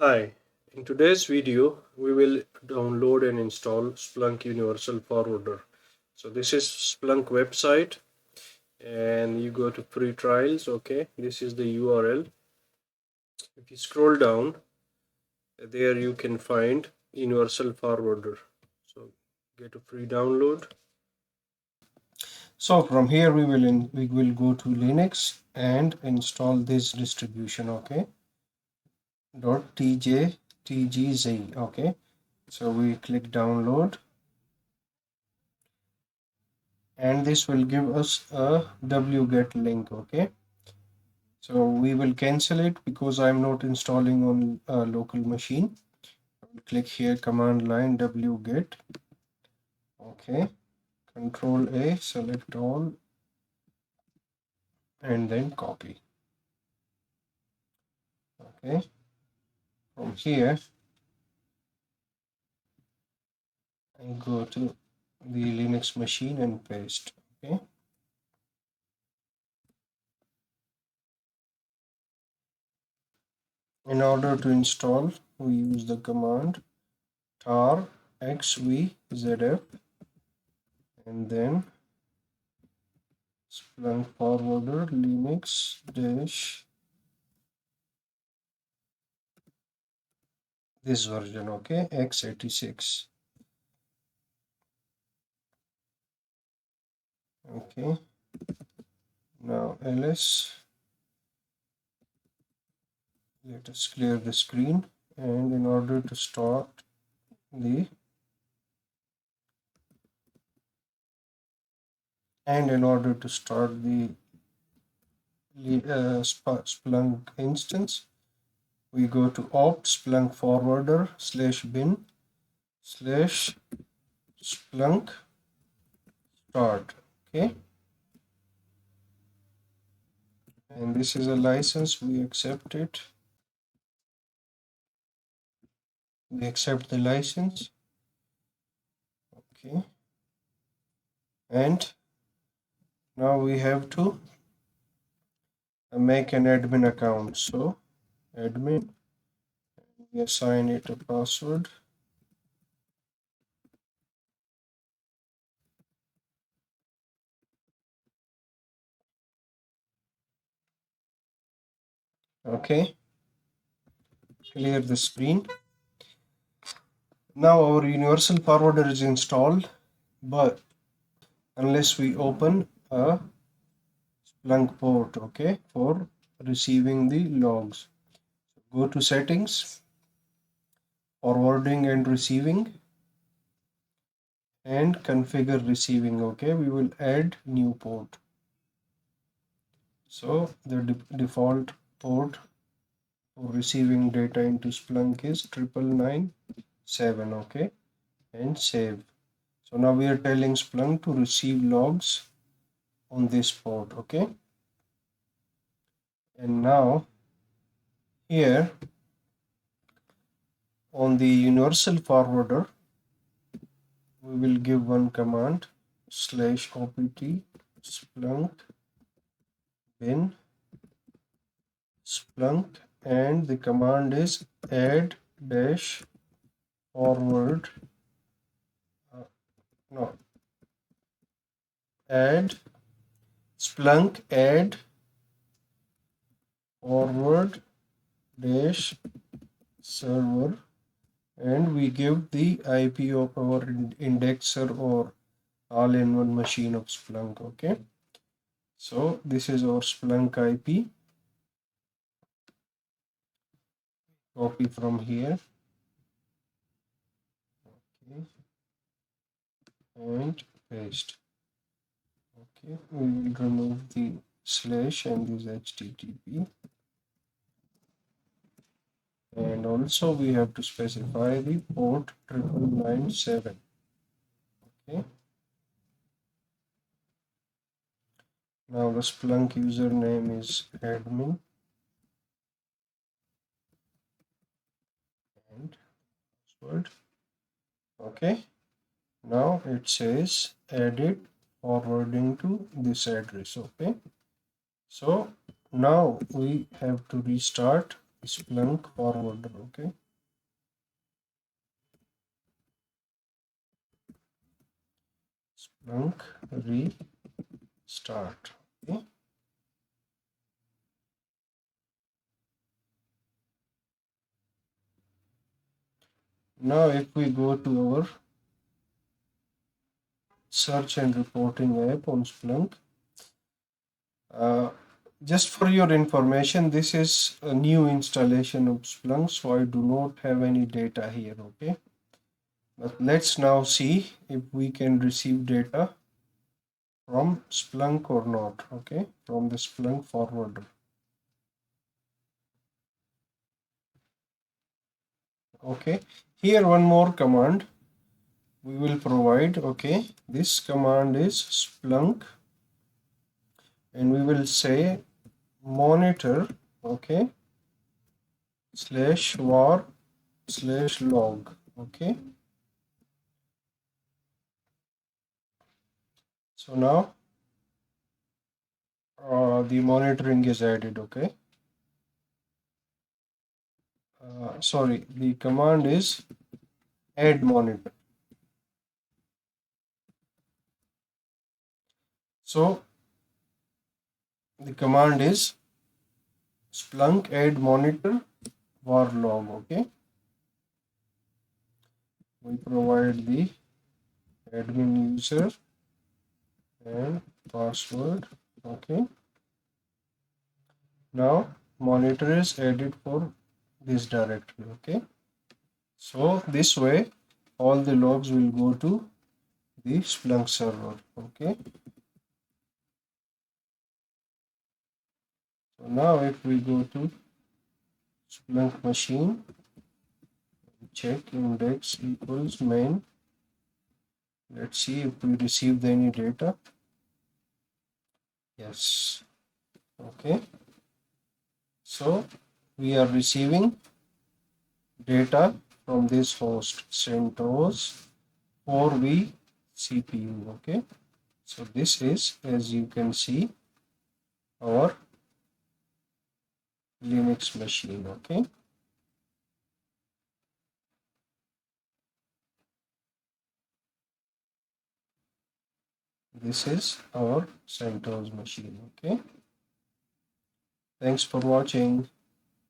Hi, in today's video we will download and install Splunk Universal Forwarder. So this is Splunk website and you go to free trials. Okay, this is the URL. If you scroll down, there you can find Universal Forwarder. So get a free download. So from here we will go to Linux and install this distribution. Okay, .tgz. Okay, so we click download and this will give us a wget link. Okay, so we will cancel it because I'm not installing on a local machine. Click here, command line wget. Okay, control A, select all and then copy. Okay, from here I go to the Linux machine and paste. Okay, in order to install we use the command tar xvzf and then Splunk Forwarder Linux dash this version. Okay, x86. Okay, now ls, let us clear the screen, and in order to start the Splunk instance, we go to opt Splunk Forwarder /bin /Splunk start. Okay, and this is a license. We accept it. We accept the license. Okay, and now we have to make an admin account. So admin, we assign it a password. Okay, clear the screen. Now our universal forwarder is installed, but unless we open a Splunk port, okay, for receiving the logs. Go to settings, forwarding and receiving, and configure receiving. Okay, we will add new port. So the default port for receiving data into Splunk is 9997. Okay, and save. So now we are telling Splunk to receive logs on this port. Okay, and now here on the universal forwarder we will give one command /opt splunk bin splunk, and the command is add dash forward no add splunk add forward dash server, and we give the IP of our indexer or all-in-one machine of Splunk. Okay, so this is our Splunk IP. Copy from here. Okay, and paste. Okay, we will remove the slash and use HTTP, and also we have to specify the port 9997. Okay, now the Splunk username is admin and password. Okay, now it says edit forwarding to this address. Okay, so now we have to restart Splunk forwarder. Okay, Splunk restart. Okay, now if we go to our search and reporting app on Splunk, just for your information, this is a new installation of Splunk, so I do not have any data here. Okay, but let's now see if we can receive data from Splunk or not. Okay, from the Splunk forwarder. Okay, here one more command we will provide. Okay, this command is Splunk, and we will say monitor. Okay, /var/log. Okay, so now the monitoring is added. Okay, sorry, the command is add monitor. So the command is Splunk add monitor var log. Okay, we provide the admin user and password. Okay, now monitor is added for this directory. Okay, so this way all the logs will go to the Splunk server. Okay, so now if we go to Splunk machine, check index equals main. Let's see if we received any data. Yes. Okay, so we are receiving data from this host CentOS 4v CPU. Okay, so this is, as you can see, our Linux machine. Okay, this is our CentOS machine. Okay, thanks for watching.